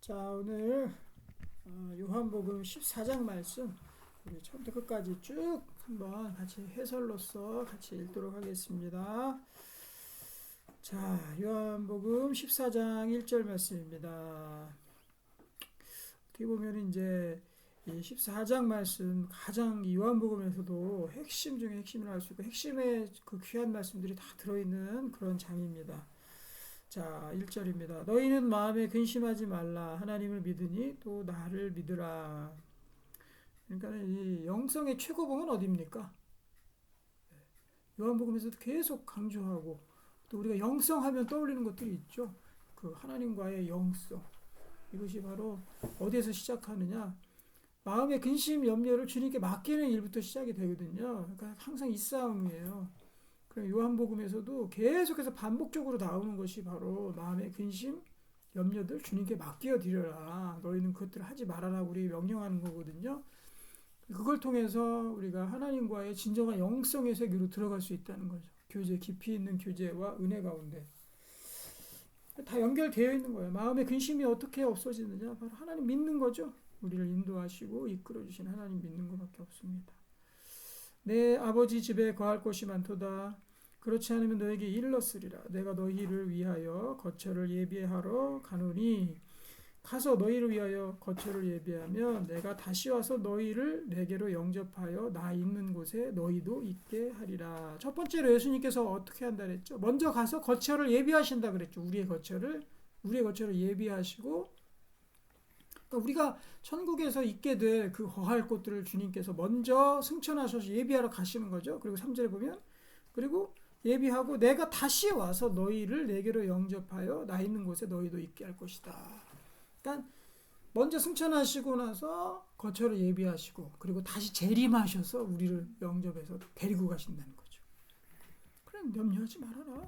자, 오늘 요한복음 14장 말씀 우리 처음부터 끝까지 쭉 한번 같이 해설로서 같이 읽도록 하겠습니다. 자, 요한복음 14장 1절 말씀입니다. 어떻게 보면 이제 이 14장 말씀 가장 요한복음에서도 핵심 중에 핵심을 할 수 있고 핵심의 그 귀한 말씀들이 다 들어있는 그런 장입니다. 자, 1절입니다. 너희는 마음에 근심하지 말라. 하나님을 믿으니 또 나를 믿으라. 그러니까 이 영성의 최고봉은 어디입니까? 요한복음에서도 계속 강조하고 또 우리가 영성하면 떠올리는 것들이 있죠. 그 하나님과의 영성. 이것이 바로 어디에서 시작하느냐? 마음의 근심, 염려를 주님께 맡기는 일부터 시작이 되거든요. 그러니까 항상 이 싸움이에요. 요한복음에서도 계속해서 반복적으로 나오는 것이 바로 마음의 근심, 염려들 주님께 맡겨 드려라. 너희는 그것들을 하지 말아라. 우리 명령하는 거거든요. 그걸 통해서 우리가 하나님과의 진정한 영성의 세계로 들어갈 수 있다는 거죠. 교제, 깊이 있는 교제와 은혜 가운데. 다 연결되어 있는 거예요. 마음의 근심이 어떻게 없어지느냐? 바로 하나님 믿는 거죠. 우리를 인도하시고 이끌어 주신 하나님 믿는 것밖에 없습니다. 내 아버지 집에 거할 곳이 많도다. 그렇지 않으면 너에게 일렀으리라. 내가 너희를 위하여 거처를 예비하러 가노니 가서 너희를 위하여 거처를 예비하면 내가 다시 와서 너희를 내게로 영접하여 나 있는 곳에 너희도 있게 하리라. 첫 번째로 예수님께서 어떻게 한다 그랬죠? 먼저 가서 거처를 예비하신다 그랬죠. 우리의 거처를 예비하시고, 그러니까 우리가 천국에서 있게 될 그 거할 곳들을 주님께서 먼저 승천하셔서 예비하러 가시는 거죠. 그리고 3절에 보면 그리고 예비하고 내가 다시 와서 너희를 내게로 영접하여 나 있는 곳에 너희도 있게 할 것이다. 그러니까 먼저 승천하시고 나서 거처를 예비하시고 그리고 다시 재림하셔서 우리를 영접해서 데리고 가신다는 거죠. 그럼 염려하지 말아라.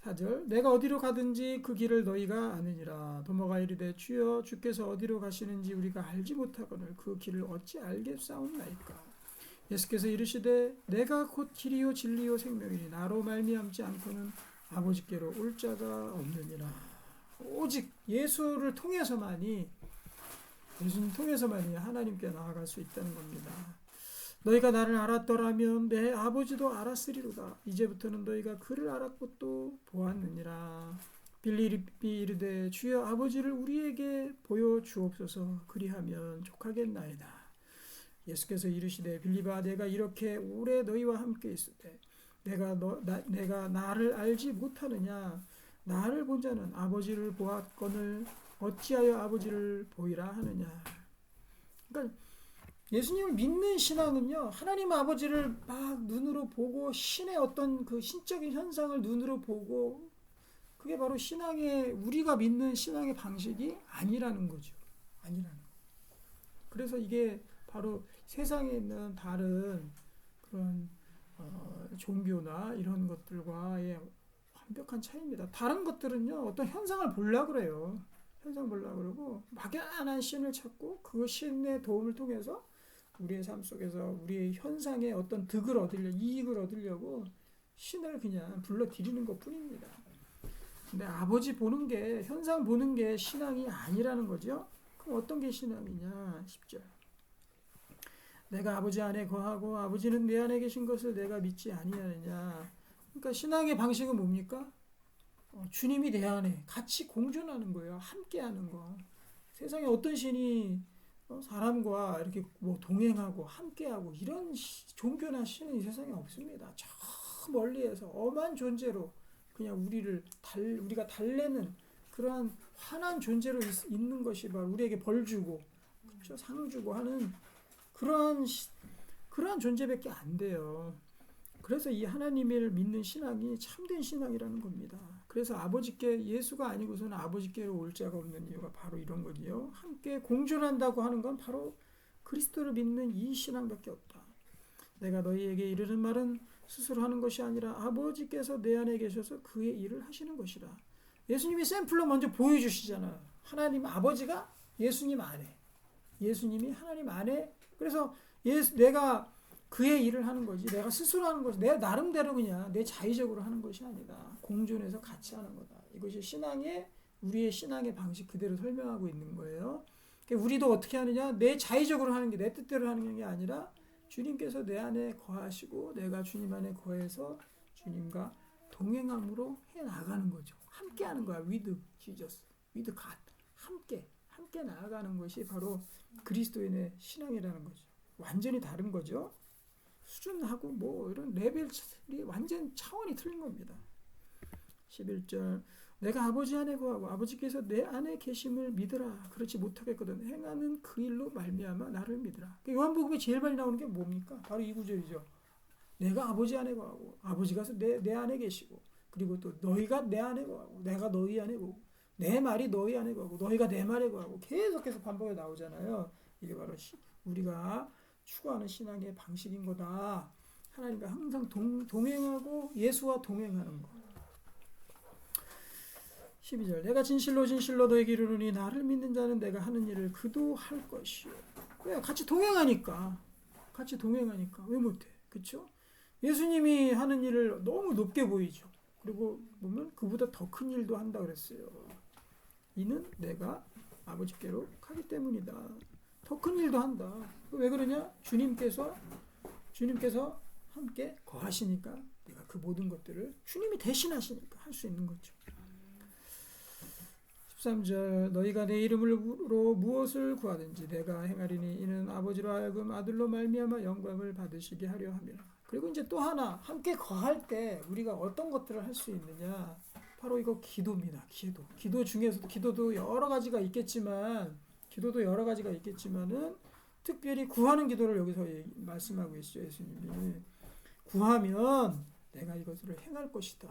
4절 내가 어디로 가든지 그 길을 너희가 아느니라. 도마가 이르되 주여 주께서 어디로 가시는지 우리가 알지 못하거늘 그 길을 어찌 알겠사옵나이까. 예수께서 이르시되 내가 곧 길이요 진리요 생명이니 나로 말미암지 않고는 아버지께로 올 자가 없느니라. 오직 예수님 통해서만이 하나님께 나아갈 수 있다는 겁니다. 너희가 나를 알았더라면 내 아버지도 알았으리로다. 이제부터는 너희가 그를 알았고 또 보았느니라. 빌립이 이르되 주여 아버지를 우리에게 보여주옵소서. 그리하면 족하겠나이다. 예수께서 이르시되 빌립아 내가 이렇게 오래 너희와 함께 있으되 내가 나를 알지 못하느냐. 나를 본 자는 아버지를 보았거늘 어찌하여 아버지를 보이라 하느냐. 그러니까 예수님을 믿는 신앙은요, 하나님 아버지를 막 눈으로 보고 신의 어떤 그 신적인 현상을 눈으로 보고 그게 바로 우리가 믿는 신앙의 방식이 아니라는 거죠. 그래서 이게 바로 세상에 있는 다른 그런 종교나 이런 것들과의 완벽한 차이입니다. 다른 것들은요, 어떤 현상을 보려고 그래요. 그러고 막연한 신을 찾고 그 신의 도움을 통해서 우리의 삶 속에서 우리의 현상의 어떤 이익을 얻으려고 신을 그냥 불러들이는 것 뿐입니다. 근데 아버지 보는 게, 현상 보는 게 신앙이 아니라는 거죠. 그럼 어떤 게 신앙이냐? 10절. 내가 아버지 안에 거하고 아버지는 내 안에 계신 것을 내가 믿지 아니하느냐. 그러니까 신앙의 방식은 뭡니까? 주님이 내 안에 같이 공존하는 거예요. 함께하는 거. 세상에 어떤 신이 사람과 이렇게 뭐 동행하고 함께하고 이런 종교나 신은 이 세상에 없습니다. 저 멀리에서 엄한 존재로 그냥 우리가 달래는 그러한 환한 존재로 있는 것이 바로 우리에게 벌 주고 그렇죠? 상 주고 하는 그러한 존재밖에 안 돼요. 그래서 이 하나님을 믿는 신앙이 참된 신앙이라는 겁니다. 그래서 예수가 아니고서는 아버지께로 올 자가 없는 이유가 바로 이런 거지요. 함께 공존한다고 하는 건 바로 그리스도를 믿는 이 신앙밖에 없다. 내가 너희에게 이르는 말은 스스로 하는 것이 아니라 아버지께서 내 안에 계셔서 그의 일을 하시는 것이라. 예수님이 샘플로 먼저 보여주시잖아요. 하나님 아버지가 예수님이 하나님 안에. 그래서 내가 그의 일을 하는 거지. 내가 스스로 하는 것이 내 나름대로 그냥 내 자의적으로 하는 것이 아니다. 공존해서 같이 하는 거다. 이것이 신앙의 우리의 신앙의 방식 그대로 설명하고 있는 거예요. 그러니까 우리도 어떻게 하느냐? 내 자의적으로 하는 게 내 뜻대로 하는 게 아니라 주님께서 내 안에 거하시고 내가 주님 안에 거해서 주님과 동행함으로 해 나가는 거죠. 함께 하는 거야. with Jesus, with God. 함께 나아가는 것이 바로 그리스도인의 신앙이라는 거죠. 완전히 다른 거죠. 수준하고 뭐 이런 레벨이 완전 차원이 틀린 겁니다. 11절 내가 아버지 안에 거하고 아버지께서 내 안에 계심을 믿으라. 그렇지 못하겠거든. 행하는 그 일로 말미암아 나를 믿으라. 요한복음에 제일 많이 나오는 게 뭡니까? 바로 이 구절이죠. 내가 아버지 안에 거하고 아버지가 내 안에 계시고 그리고 또 너희가 내 안에 거하고 내가 너희 안에 거하고 내 말이 너희 안에 거하고 너희가 내 말에 거하고 계속해서 반복해 나오잖아요. 이게 바로 우리가 추구하는 신앙의 방식인 거다. 하나님과 항상 동행하고 예수와 동행하는 거. 12절 내가 진실로 너에게 이르노니 나를 믿는 자는 내가 하는 일을 그도 할 것이요. 왜? 같이 동행하니까 왜 못해? 그렇죠? 예수님이 하는 일을 너무 높게 보이죠. 그리고 보면 그보다 더 큰 일도 한다 그랬어요. 이는 내가 아버지께로 가기 때문이다. 더 큰 일도 한다. 왜 그러냐? 주님께서 함께 거하시니까 내가 그 모든 것들을 주님이 대신하시니까 할 수 있는 거죠. 13절 너희가 내 이름으로 무엇을 구하든지 내가 행하리니 이는 아버지로 하여금 아들로 말미암아 영광을 받으시게 하려 함이라. 그리고 이제 또 하나 함께 거할 때 우리가 어떤 것들을 할 수 있느냐? 바로 이거 기도입니다. 기도 중에서도 기도도 여러 가지가 있겠지만은 특별히 구하는 기도를 여기서 말씀하고 있죠. 예수님이 구하면 내가 이것을 행할 것이다.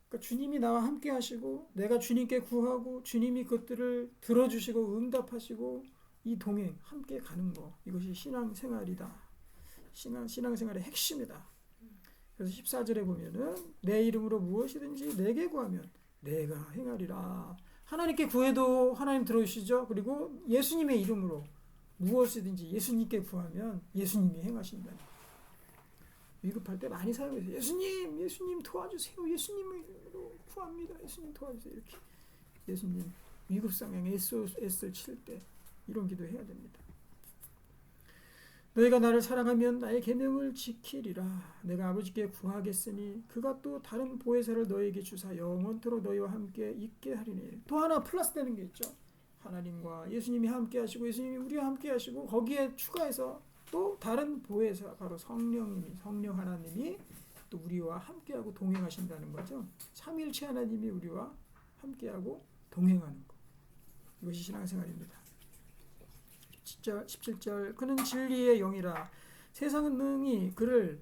그러니까 주님이 나와 함께 하시고 내가 주님께 구하고 주님이 그것들을 들어주시고 응답하시고 이 동행 함께 가는 거 이것이 신앙생활이다. 신앙생활의 핵심이다. 그래서 14절에 보면은 내 이름으로 무엇이든지 내게 구하면 내가 행하리라. 하나님께 구해도 하나님 들어주시죠. 그리고 예수님의 이름으로 무엇이든지 예수님께 구하면 예수님이 행하신다. 위급할 때 많이 사용해서 예수님 도와주세요. 예수님으로 구합니다. 예수님 도와주세요. 이렇게 예수님 위급 상황에 SOS를 칠 때 이런 기도해야 됩니다. 너희가 나를 사랑하면 나의 계명을 지키리라. 내가 아버지께 구하겠으니 그가 또 다른 보혜사를 너희에게 주사 영원토록 너희와 함께 있게 하리니. 또 하나 플러스 되는 게 있죠. 하나님과 예수님이 함께 하시고 예수님이 우리와 함께 하시고 거기에 추가해서 또 다른 보혜사 바로 성령 하나님이 또 우리와 함께하고 동행하신다는 거죠. 삼위일체 하나님이 우리와 함께하고 동행하는 것. 이것이 신앙생활입니다. 17절 그는 진리의 영이라 세상은 능히 그를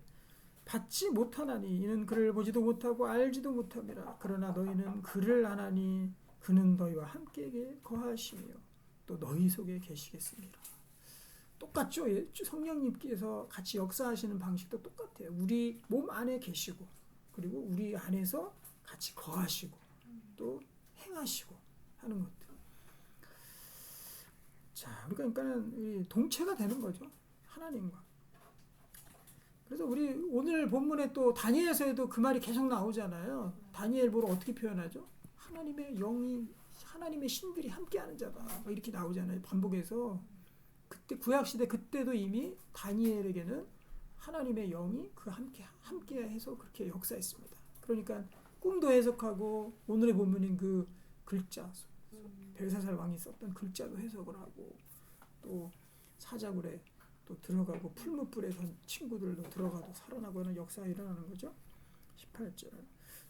받지 못하나니 이는 그를 보지도 못하고 알지도 못함이라. 그러나 너희는 그를 아나니 그는 너희와 함께 거하시며 또 너희 속에 계시겠습니다. 똑같죠. 성령님께서 같이 역사하시는 방식도 똑같아요. 우리 몸 안에 계시고 그리고 우리 안에서 같이 거하시고 또 행하시고 하는 것들. 자, 그러니까는 동체가 되는 거죠. 하나님과. 그래서 우리 오늘 본문에 또 다니엘서에도 그 말이 계속 나오잖아요. 다니엘 보러 어떻게 표현하죠? 하나님의 영이 하나님의 신들이 함께하는 자다. 이렇게 나오잖아요. 반복해서. 그때 구약시대 그때도 이미 다니엘에게는 하나님의 영이 그 함께해서 그렇게 역사했습니다. 그러니까 꿈도 해석하고 오늘의 본문인 그 글자 벨사살 왕이 썼던 글자도 해석을 하고 또 사자굴에 또 들어가고 풀무불에 선 친구들도 들어가도 살아나고 하는 역사가 일어나는 거죠. 18절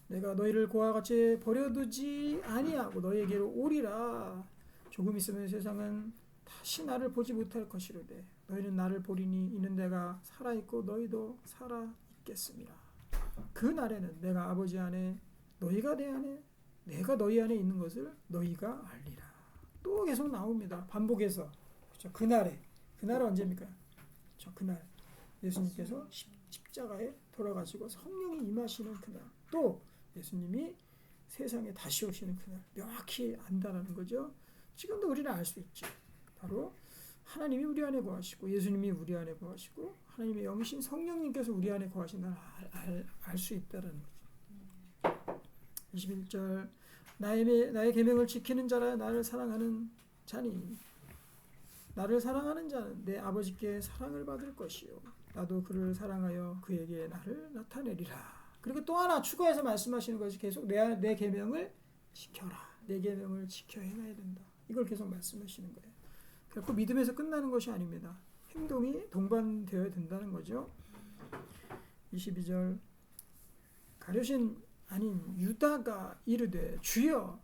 내가 너희를 그와 같이 버려두지 아니하고 너희에게로 오리라. 조금 있으면 세상은 다시 나를 보지 못할 것이로되 너희는 나를 보리니 이는 내가 살아있고 너희도 살아있겠습니다. 그 날에는 내가 아버지 안에 너희가 내 안에 내가 너희 안에 있는 것을 너희가 알리라. 또 계속 나옵니다. 반복해서. 그렇죠? 그날은 언제입니까? 그렇죠? 그날 예수님께서 십자가에 돌아가시고 성령이 임하시는 그날. 또 예수님이 세상에 다시 오시는 그날. 명확히 안다라는 거죠. 지금도 우리는 알 수 있죠. 바로 하나님이 우리 안에 거하시고 예수님이 우리 안에 거하시고 하나님의 영이신 성령님께서 우리 안에 거하신 날 알 수 있다라는 거죠. 21절 나의 계명을 지키는 자라 나를 사랑하는 자니 나를 사랑하는 자는 내 아버지께 사랑을 받을 것이요 나도 그를 사랑하여 그에게 나를 나타내리라. 그리고 또 하나 추가해서 말씀하시는 것이 계속 내 계명을 지켜라. 내 계명을 지켜 행해야 된다. 이걸 계속 말씀하시는 거예요. 결코 믿음에서 끝나는 것이 아닙니다. 행동이 동반되어야 된다는 거죠. 22절 가룟 아닌 유다가 이르되 주여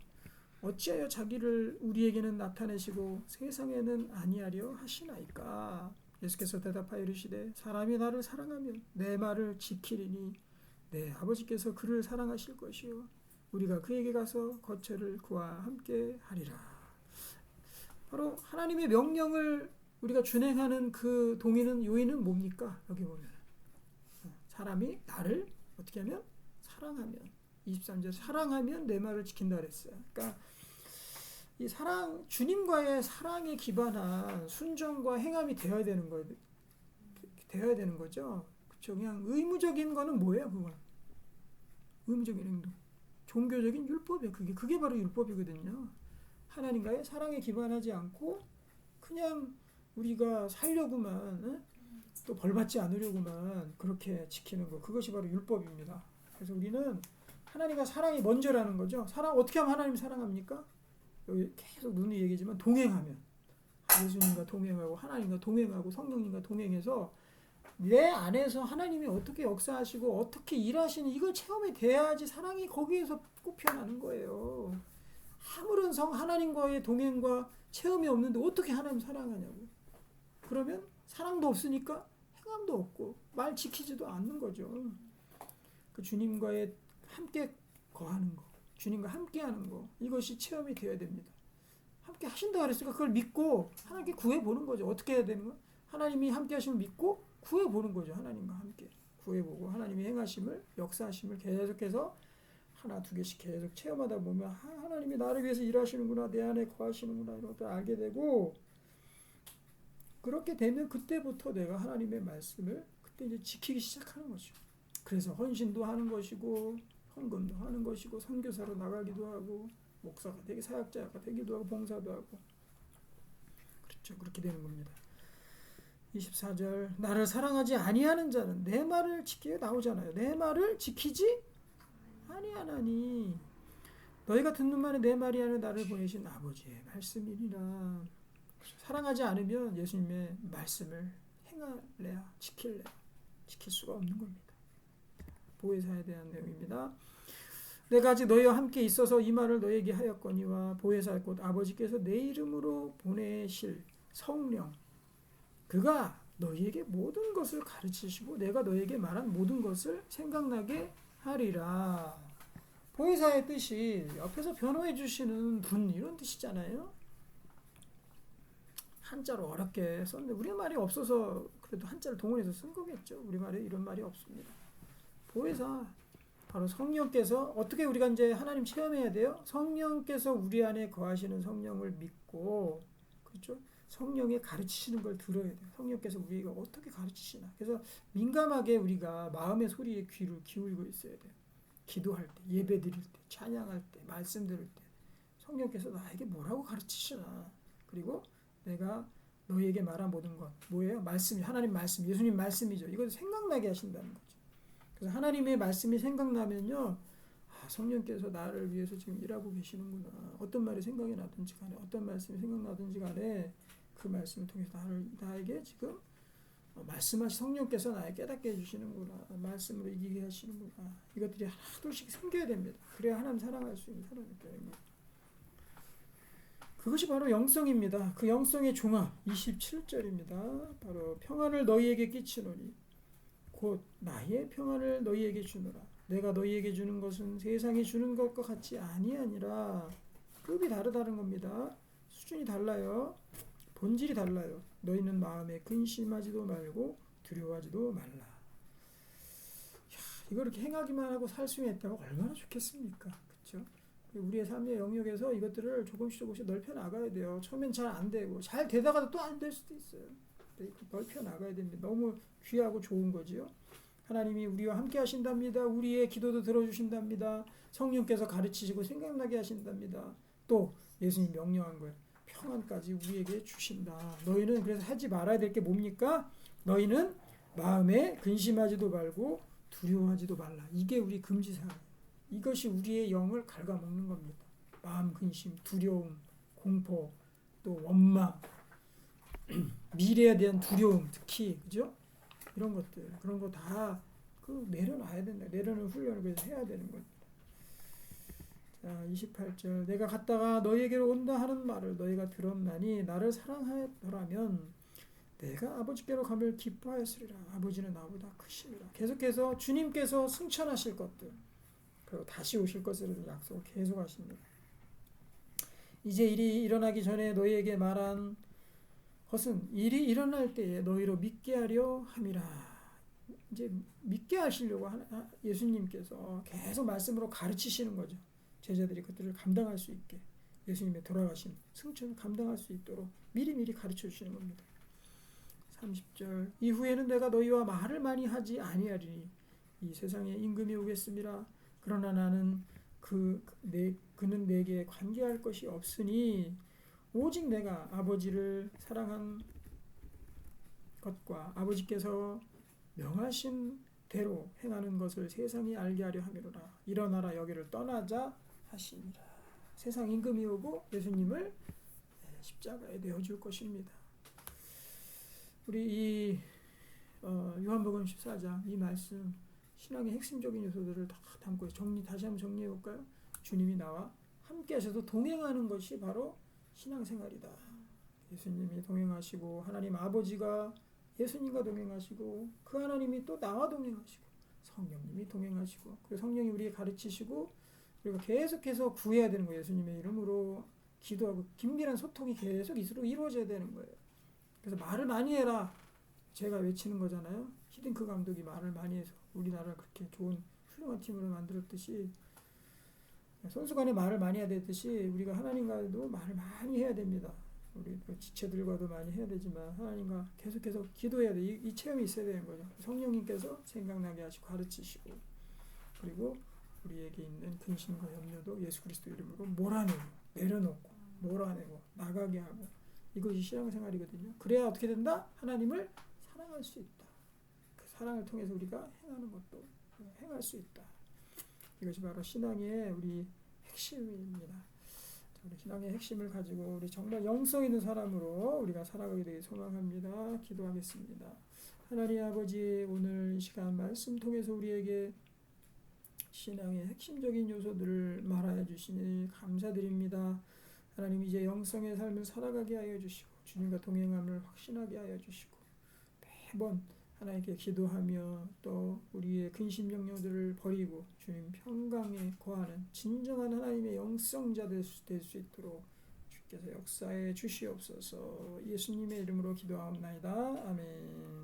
어찌하여 자기를 우리에게는 나타내시고 세상에는 아니하려 하시나이까. 예수께서 대답하여 이르시되 사람이 나를 사랑하면 내 말을 지키리니 내 아버지께서 그를 사랑하실 것이요 우리가 그에게 가서 거처를 그와 함께 하리라. 바로 하나님의 명령을 우리가 준행하는 그 동의는 요인은 뭡니까? 여기 보면 사람이 나를 어떻게 하면 사랑하면 23절 사랑하면 내 말을 지킨다 그랬어요. 그러니까 이 사랑 주님과의 사랑에 기반한 순종과 행함이 되어야 되는 거죠. 그렇죠? 그냥 의무적인 거는 뭐예요? 그건 의무적인 행동, 종교적인 율법이에요. 그게 바로 율법이거든요. 하나님과의 사랑에 기반하지 않고 그냥 우리가 살려고만 또 벌받지 않으려고만 그렇게 지키는 거 그것이 바로 율법입니다. 그래서 우리는 하나님과 사랑이 먼저라는 거죠. 어떻게 하면 하나님 사랑합니까? 여기 계속 누누이 얘기지만 동행하면 예수님과 동행하고 하나님과 동행하고 성령님과 동행해서 내 안에서 하나님이 어떻게 역사하시고 어떻게 일하시는 이걸 체험이 돼야지 사랑이 거기에서 꽃피어나는 거예요. 아무런 하나님과의 동행과 체험이 없는데 어떻게 하나님 사랑하냐고. 그러면 사랑도 없으니까 행함도 없고 말 지키지도 않는 거죠. 그 주님과의 함께 거하는 거, 주님과 함께 하는 거 이것이 체험이 되어야 됩니다. 함께 하신다 그랬으니까 그걸 믿고 하나님께 구해보는 거죠. 어떻게 해야 되는 거? 하나님이 함께 하심을 믿고 구해보는 거죠. 하나님과 함께 구해보고 하나님이 행하심을 역사하심을 계속해서 하나 두 개씩 계속 체험하다 보면 하나님이 나를 위해서 일하시는구나 내 안에 거하시는구나 이런 것도 알게 되고 그렇게 되면 그때부터 내가 하나님의 말씀을 그때 이제 지키기 시작하는 거죠. 그래서 헌신도 하는 것이고 헌금도 하는 것이고 선교사로 나가기도 하고 목사가 되게 사역자가 되기도 하고 봉사도 하고 그렇죠. 그렇게 되는 겁니다. 24절 나를 사랑하지 아니하는 자는 내 말을 지키게 나오잖아요. 내 말을 지키지 아니하나니 너희가 듣는 말은 내 말이 아니라 나를 보내신 아버지의 말씀이니라. 사랑하지 않으면 예수님의 말씀을 행할래야 지킬 수가 없는 겁니다. 보혜사에 대한 내용입니다. 내가 아직 너희와 함께 있어서 이 말을 너희에게 하였거니와 보혜사 곧 아버지께서 내 이름으로 보내실 성령 그가 너희에게 모든 것을 가르치시고 내가 너희에게 말한 모든 것을 생각나게 하리라. 보혜사의 뜻이 옆에서 변호해 주시는 분 이런 뜻이잖아요. 한자로 어렵게 썼는데 우리말이 없어서 그래도 한자를 동원해서 쓴 거겠죠. 우리말에 이런 말이 없습니다. 보혜사 바로 성령께서 어떻게 우리가 이제 하나님 체험해야 돼요? 성령께서 우리 안에 거하시는 성령을 믿고 그렇죠? 성령의 가르치시는 걸 들어야 돼요. 성령께서 우리가 어떻게 가르치시나. 그래서 민감하게 우리가 마음의 소리에 귀를 기울이고 있어야 돼요. 기도할 때, 예배 드릴 때, 찬양할 때, 말씀 들을 때 성령께서 나에게 뭐라고 가르치시나. 그리고 내가 너희에게 말한 모든 것 뭐예요? 말씀이 하나님 말씀, 예수님 말씀이죠. 이걸 생각나게 하신다는 거죠. 그래서 하나님의 말씀이 생각나면요. 성령께서 나를 위해서 지금 일하고 계시는구나. 어떤 말이 생각이 나든지 간에 어떤 말씀이 생각나든지 간에 그 말씀을 통해서 나에게 지금 성령께서 나에게 깨닫게 해주시는구나. 말씀으로 이기게 하시는구나. 이것들이 하나둘씩 생겨야 됩니다. 그래야 하나님 사랑할 수 있는 사람이 됩니다. 그것이 바로 영성입니다. 그 영성의 종합 27절입니다. 바로 평안을 너희에게 끼치노니 곧 나의 평안을 너희에게 주노라. 내가 너희에게 주는 것은 세상이 주는 것과 같이 아니하니라. 급이 다르다는 겁니다. 수준이 달라요. 본질이 달라요. 너희는 마음에 근심하지도 말고 두려워하지도 말라. 이거 이렇게 행하기만 하고 살 수 있다면 얼마나 좋겠습니까? 그렇죠? 우리의 삶의 영역에서 이것들을 조금씩 넓혀 나가야 돼요. 처음엔 잘 안 되고 잘 되다가도 또 안 될 수도 있어요. 넓혀 나가야 됩니다. 너무 귀하고 좋은 거지요. 하나님이 우리와 함께 하신답니다. 우리의 기도도 들어주신답니다. 성령께서 가르치시고 생각나게 하신답니다. 또 예수님 명령한 거예요. 평안까지 우리에게 주신다. 너희는 그래서 하지 말아야 될 게 뭡니까? 너희는 마음에 근심하지도 말고 두려워하지도 말라. 이게 우리 금지사항이에요. 이것이 우리의 영을 갉아먹는 겁니다. 마음 근심, 두려움, 공포, 또 원망, 미래에 대한 두려움, 특히 그죠? 이런 것들, 그런 거 다 내려놔야 된다. 내려놓는 훈련을 그래서 해야 되는 겁니다. 자, 28절. 내가 갔다가 너희에게로 온다 하는 말을 너희가 들었나니 나를 사랑하였더라면 내가 아버지께로 가면 기뻐하였으리라. 아버지는 나보다 크심이라. 계속해서 주님께서 승천하실 것들, 그리고 다시 오실 것을 약속을 계속 하십니다. 이제 일이 일어나기 전에 너희에게 말한 것은 일이 일어날 때에 너희로 믿게 하려 함이라. 이제 믿게 하시려고 예수님께서 계속 말씀으로 가르치시는 거죠. 제자들이 그들을 감당할 수 있게, 예수님의 돌아가심, 승천을 감당할 수 있도록 미리미리 가르쳐 주시는 겁니다. 30절. 이후에는 내가 너희와 말을 많이 하지 아니하리니 이 세상에 임금이 오겠습니다. 그러나 나는 그는 내게 관계할 것이 없으니 오직 내가 아버지를 사랑한 것과 아버지께서 명하신 대로 행하는 것을 세상이 알게 하려 함이로라. 일어나라 여기를 떠나자 하시니라. 세상 임금이 오고 예수님을 십자가에 내어줄 것입니다. 우리 이 요한복음 14장 이 말씀 신앙의 핵심적인 요소들을 다 담고 다시 한번 정리해 볼까요? 주님이 나와 함께 하셔서 동행하는 것이 바로 신앙생활이다. 예수님이 동행하시고 하나님 아버지가 예수님과 동행하시고 그 하나님이 또 나와 동행하시고 성령님이 동행하시고 그 성령이 우리에게 가르치시고 그리고 계속해서 구해야 되는 거예요. 예수님의 이름으로 기도하고 긴밀한 소통이 계속 이루어져야 되는 거예요. 그래서 말을 많이 해라. 제가 외치는 거잖아요. 히딩크 감독이 말을 많이 해서 우리나라를 그렇게 좋은 훌륭한 팀으로 만들었듯이 선수 간에 말을 많이 해야 되듯이 우리가 하나님과도 말을 많이 해야 됩니다. 우리 지체들과도 많이 해야 되지만 하나님과 계속해서 기도해야 돼. 이 체험이 있어야 되는 거죠. 성령님께서 생각나게 하시고 가르치시고 그리고 우리에게 있는 근심과 염려도 예수 그리스도 이름으로 몰아내고 내려놓고 몰아내고 나가게 하고 이것이 신앙생활이거든요. 그래야 어떻게 된다? 하나님을 사랑할 수 있다. 그 사랑을 통해서 우리가 행하는 것도 행할 수 있다. 이것이 바로 신앙의 우리 핵심입니다. 우리 신앙의 핵심을 가지고 우리 정말 영성 있는 사람으로 우리가 살아가게 되길 소망합니다. 기도하겠습니다. 하나님 아버지, 오늘 이 시간 말씀 통해서 우리에게 신앙의 핵심적인 요소들을 말하여 주시니 감사드립니다. 하나님, 이제 영성의 삶을 살아가게 하여 주시고 주님과 동행함을 확신하게 하여 주시고 매번 하나님께 기도하며 또 우리의 근심 염려들을 버리고 주님 평강에 거하는 진정한 하나님의 영성자 될 수 있도록 주께서 역사해 주시옵소서. 예수님의 이름으로 기도하옵나이다. 아멘.